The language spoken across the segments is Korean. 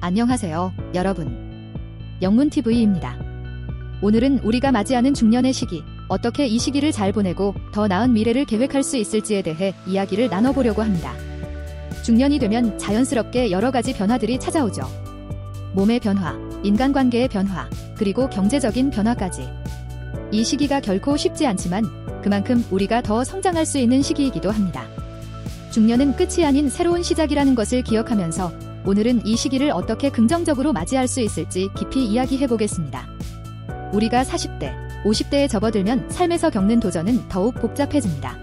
안녕하세요, 여러분. 영문TV입니다. 오늘은 우리가 맞이하는 중년의 시기, 어떻게 이 시기를 잘 보내고 더 나은 미래를 계획할 수 있을지에 대해 이야기를 나눠보려고 합니다. 중년이 되면 자연스럽게 여러 가지 변화들이 찾아오죠. 몸의 변화, 인간관계의 변화, 그리고 경제적인 변화까지. 이 시기가 결코 쉽지 않지만 그만큼 우리가 더 성장할 수 있는 시기이기도 합니다. 중년은 끝이 아닌 새로운 시작이라는 것을 기억하면서 오늘은 이 시기를 어떻게 긍정적으로 맞이할 수 있을지 깊이 이야기해 보겠습니다. 우리가 40대, 50대에 접어들면 삶에서 겪는 도전은 더욱 복잡해집니다.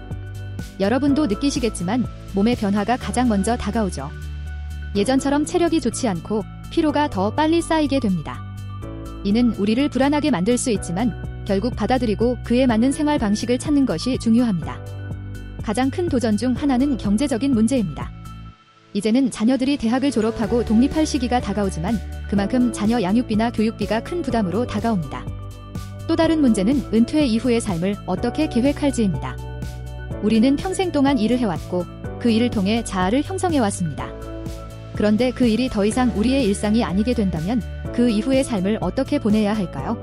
여러분도 느끼시겠지만 몸의 변화가 가장 먼저 다가오죠. 예전처럼 체력이 좋지 않고 피로가 더 빨리 쌓이게 됩니다. 이는 우리를 불안하게 만들 수 있지만 결국 받아들이고 그에 맞는 생활 방식을 찾는 것이 중요합니다. 가장 큰 도전 중 하나는 경제적인 문제입니다. 이제는 자녀들이 대학을 졸업하고 독립할 시기가 다가오지만 그만큼 자녀 양육비나 교육비가 큰 부담으로 다가옵니다. 또 다른 문제는 은퇴 이후의 삶을 어떻게 계획할지입니다. 우리는 평생 동안 일을 해왔고 그 일을 통해 자아를 형성해왔습니다. 그런데 그 일이 더 이상 우리의 일상이 아니게 된다면 그 이후의 삶을 어떻게 보내야 할까요?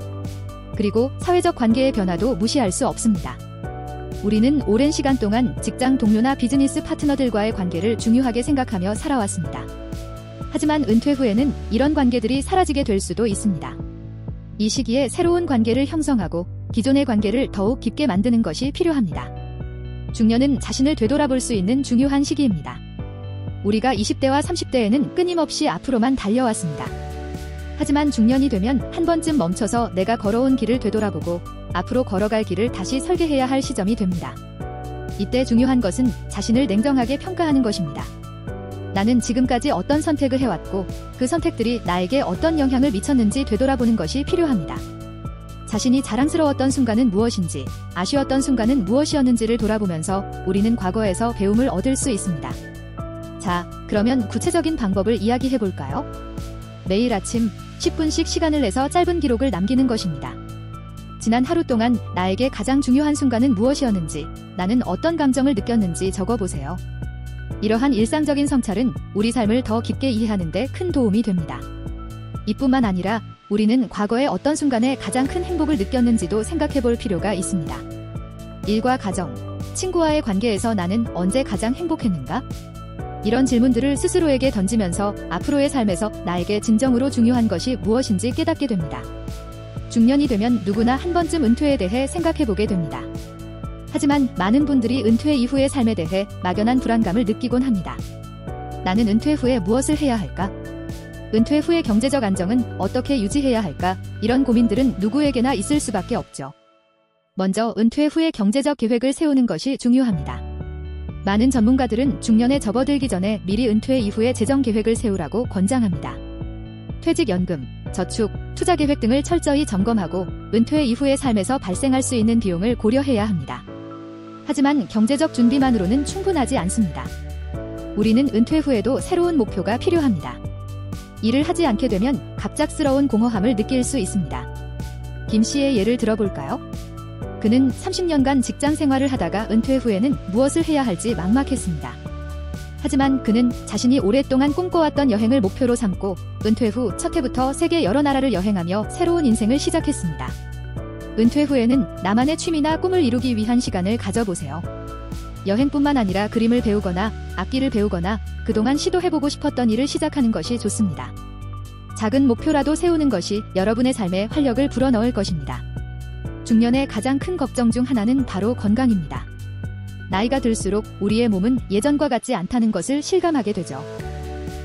그리고 사회적 관계의 변화도 무시할 수 없습니다. 우리는 오랜 시간 동안 직장 동료나 비즈니스 파트너들과의 관계를 중요하게 생각하며 살아왔습니다. 하지만 은퇴 후에는 이런 관계들이 사라지게 될 수도 있습니다. 이 시기에 새로운 관계를 형성하고 기존의 관계를 더욱 깊게 만드는 것이 필요합니다. 중년은 자신을 되돌아볼 수 있는 중요한 시기입니다. 우리가 20대와 30대에는 끊임없이 앞으로만 달려왔습니다. 하지만 중년이 되면 한 번쯤 멈춰서 내가 걸어온 길을 되돌아보고 앞으로 걸어갈 길을 다시 설계해야 할 시점이 됩니다. 이때 중요한 것은 자신을 냉정하게 평가하는 것입니다. 나는 지금까지 어떤 선택을 해왔고 그 선택들이 나에게 어떤 영향을 미쳤는지 되돌아보는 것이 필요합니다. 자신이 자랑스러웠던 순간은 무엇인지, 아쉬웠던 순간은 무엇이었는지를 돌아보면서 우리는 과거에서 배움을 얻을 수 있습니다. 자, 그러면 구체적인 방법을 이야기해 볼까요? 매일 아침 10분씩 시간을 내서 짧은 기록을 남기는 것입니다. 지난 하루 동안 나에게 가장 중요한 순간은 무엇이었는지, 나는 어떤 감정을 느꼈는지 적어보세요. 이러한 일상적인 성찰은 우리 삶을 더 깊게 이해하는 데 큰 도움이 됩니다. 이뿐만 아니라 우리는 과거의 어떤 순간에 가장 큰 행복을 느꼈는지도 생각해 볼 필요가 있습니다. 일과 가정, 친구와의 관계에서 나는 언제 가장 행복했는가? 이런 질문들을 스스로에게 던지면서 앞으로의 삶에서 나에게 진정으로 중요한 것이 무엇인지 깨닫게 됩니다. 중년이 되면 누구나 한 번쯤 은퇴에 대해 생각해보게 됩니다. 하지만 많은 분들이 은퇴 이후의 삶에 대해 막연한 불안감을 느끼곤 합니다. 나는 은퇴 후에 무엇을 해야 할까? 은퇴 후의 경제적 안정은 어떻게 유지해야 할까? 이런 고민들은 누구에게나 있을 수밖에 없죠. 먼저 은퇴 후의 경제적 계획을 세우는 것이 중요합니다. 많은 전문가들은 중년에 접어들기 전에 미리 은퇴 이후의 재정 계획을 세우라고 권장합니다. 퇴직연금, 저축, 투자 계획 등을 철저히 점검하고 은퇴 이후의 삶에서 발생할 수 있는 비용을 고려해야 합니다. 하지만 경제적 준비만으로는 충분하지 않습니다. 우리는 은퇴 후에도 새로운 목표가 필요합니다. 일을 하지 않게 되면 갑작스러운 공허함을 느낄 수 있습니다. 김 씨의 예를 들어볼까요? 그는 30년간 직장 생활을 하다가 은퇴 후에는 무엇을 해야 할지 막막했습니다. 하지만 그는 자신이 오랫동안 꿈꿔왔던 여행을 목표로 삼고 은퇴 후 첫 해부터 세계 여러 나라를 여행하며 새로운 인생을 시작했습니다. 은퇴 후에는 나만의 취미나 꿈을 이루기 위한 시간을 가져보세요. 여행뿐만 아니라 그림을 배우거나 악기를 배우거나 그동안 시도해보고 싶었던 일을 시작하는 것이 좋습니다. 작은 목표라도 세우는 것이 여러분의 삶에 활력을 불어넣을 것입니다. 중년의 가장 큰 걱정 중 하나는 바로 건강입니다. 나이가 들수록 우리의 몸은 예전과 같지 않다는 것을 실감하게 되죠.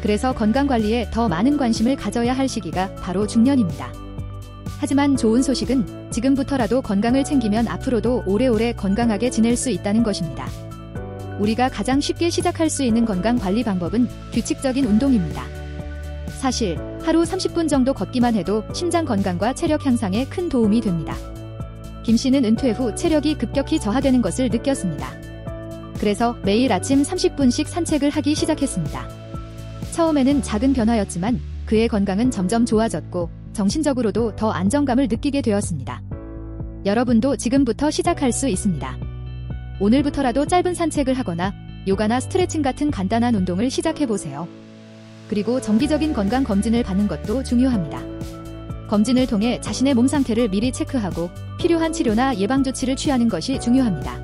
그래서 건강관리에 더 많은 관심을 가져야 할 시기가 바로 중년입니다. 하지만 좋은 소식은 지금부터라도 건강을 챙기면 앞으로도 오래오래 건강하게 지낼 수 있다는 것입니다. 우리가 가장 쉽게 시작할 수 있는 건강관리 방법은 규칙적인 운동입니다. 사실 하루 30분 정도 걷기만 해도 심장 건강과 체력 향상에 큰 도움이 됩니다. 김 씨는 은퇴 후 체력이 급격히 저하되는 것을 느꼈습니다. 그래서 매일 아침 30분씩 산책을 하기 시작했습니다. 처음에는 작은 변화였지만 그의 건강은 점점 좋아졌고 정신적으로도 더 안정감을 느끼게 되었습니다. 여러분도 지금부터 시작할 수 있습니다. 오늘부터라도 짧은 산책을 하거나 요가나 스트레칭 같은 간단한 운동을 시작해보세요. 그리고 정기적인 건강 검진을 받는 것도 중요합니다. 검진을 통해 자신의 몸 상태를 미리 체크하고 필요한 치료나 예방 조치를 취하는 것이 중요합니다.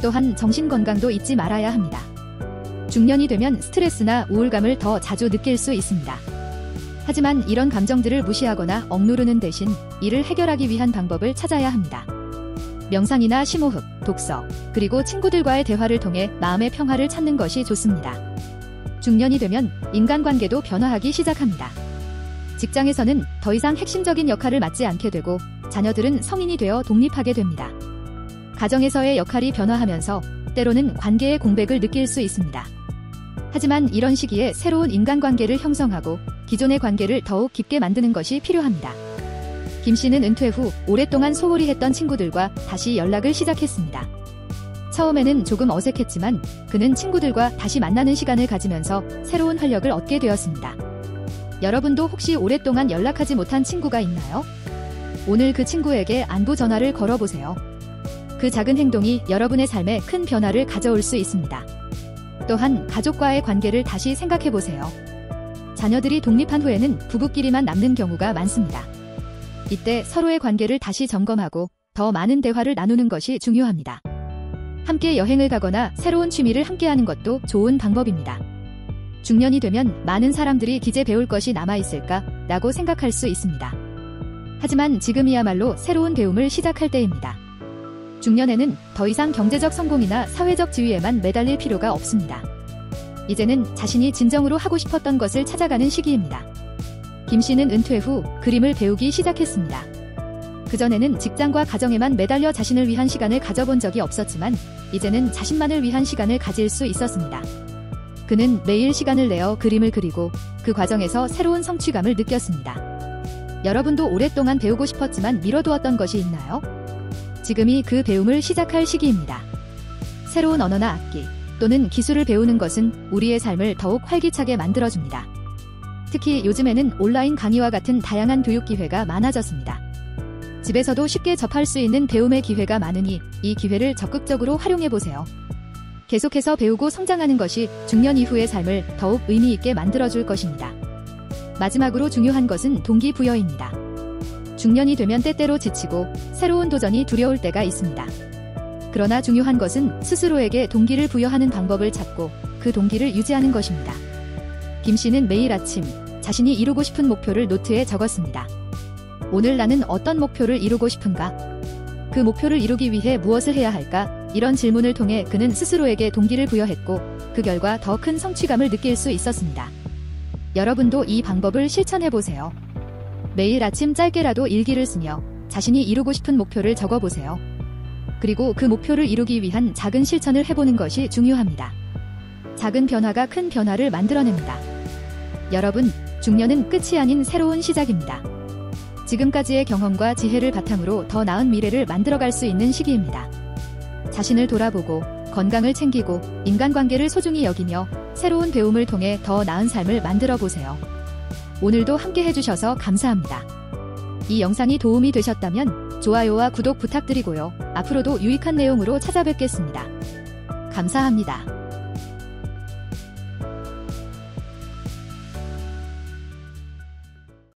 또한 정신 건강도 잊지 말아야 합니다. 중년이 되면 스트레스나 우울감을 더 자주 느낄 수 있습니다. 하지만 이런 감정들을 무시하거나 억누르는 대신 이를 해결하기 위한 방법을 찾아야 합니다. 명상이나 심호흡, 독서, 그리고 친구들과의 대화를 통해 마음의 평화를 찾는 것이 좋습니다. 중년이 되면 인간관계도 변화하기 시작합니다. 직장에서는 더 이상 핵심적인 역할을 맡지 않게 되고 자녀들은 성인이 되어 독립하게 됩니다. 가정에서의 역할이 변화하면서 때로는 관계의 공백을 느낄 수 있습니다. 하지만 이런 시기에 새로운 인간관계를 형성하고 기존의 관계를 더욱 깊게 만드는 것이 필요합니다. 김 씨는 은퇴 후 오랫동안 소홀히 했던 친구들과 다시 연락을 시작했습니다. 처음에는 조금 어색했지만 그는 친구들과 다시 만나는 시간을 가지면서 새로운 활력을 얻게 되었습니다. 여러분도 혹시 오랫동안 연락하지 못한 친구가 있나요? 오늘 그 친구에게 안부 전화를 걸어보세요. 그 작은 행동이 여러분의 삶에 큰 변화를 가져올 수 있습니다. 또한 가족과의 관계를 다시 생각해보세요. 자녀들이 독립한 후에는 부부끼리만 남는 경우가 많습니다. 이때 서로의 관계를 다시 점검하고 더 많은 대화를 나누는 것이 중요합니다. 함께 여행을 가거나 새로운 취미를 함께하는 것도 좋은 방법입니다. 중년이 되면 많은 사람들이 기재 배울 것이 남아있을까? 라고 생각할 수 있습니다. 하지만 지금이야말로 새로운 배움을 시작할 때입니다. 중년에는 더 이상 경제적 성공이나 사회적 지위에만 매달릴 필요가 없습니다. 이제는 자신이 진정으로 하고 싶었던 것을 찾아가는 시기입니다. 김 씨는 은퇴 후 그림을 배우기 시작했습니다. 그전에는 직장과 가정에만 매달려 자신을 위한 시간을 가져본 적이 없었지만 이제는 자신만을 위한 시간을 가질 수 있었습니다. 그는 매일 시간을 내어 그림을 그리고 그 과정에서 새로운 성취감을 느꼈습니다. 여러분도 오랫동안 배우고 싶었지만 미뤄두었던 것이 있나요? 지금이 그 배움을 시작할 시기입니다. 새로운 언어나 악기 또는 기술을 배우는 것은 우리의 삶을 더욱 활기차게 만들어줍니다. 특히 요즘에는 온라인 강의와 같은 다양한 교육 기회가 많아졌습니다. 집에서도 쉽게 접할 수 있는 배움의 기회가 많으니 이 기회를 적극적으로 활용해보세요. 계속해서 배우고 성장하는 것이 중년 이후의 삶을 더욱 의미 있게 만들어줄 것입니다. 마지막으로 중요한 것은 동기부여입니다. 중년이 되면 때때로 지치고 새로운 도전이 두려울 때가 있습니다. 그러나 중요한 것은 스스로에게 동기를 부여하는 방법을 찾고 그 동기를 유지하는 것입니다. 김 씨는 매일 아침 자신이 이루고 싶은 목표를 노트에 적었습니다. 오늘 나는 어떤 목표를 이루고 싶은가? 그 목표를 이루기 위해 무엇을 해야 할까? 이런 질문을 통해 그는 스스로에게 동기를 부여했고 그 결과 더 큰 성취감을 느낄 수 있었습니다. 여러분도 이 방법을 실천해보세요. 매일 아침 짧게라도 일기를 쓰며 자신이 이루고 싶은 목표를 적어보세요. 그리고 그 목표를 이루기 위한 작은 실천을 해보는 것이 중요합니다. 작은 변화가 큰 변화를 만들어냅니다. 여러분, 중년은 끝이 아닌 새로운 시작입니다. 지금까지의 경험과 지혜를 바탕으로 더 나은 미래를 만들어갈 수 있는 시기입니다. 자신을 돌아보고 건강을 챙기고 인간관계를 소중히 여기며 새로운 배움을 통해 더 나은 삶을 만들어 보세요. 오늘도 함께 해주셔서 감사합니다. 이 영상이 도움이 되셨다면 좋아요와 구독 부탁드리고요. 앞으로도 유익한 내용으로 찾아뵙겠습니다. 감사합니다.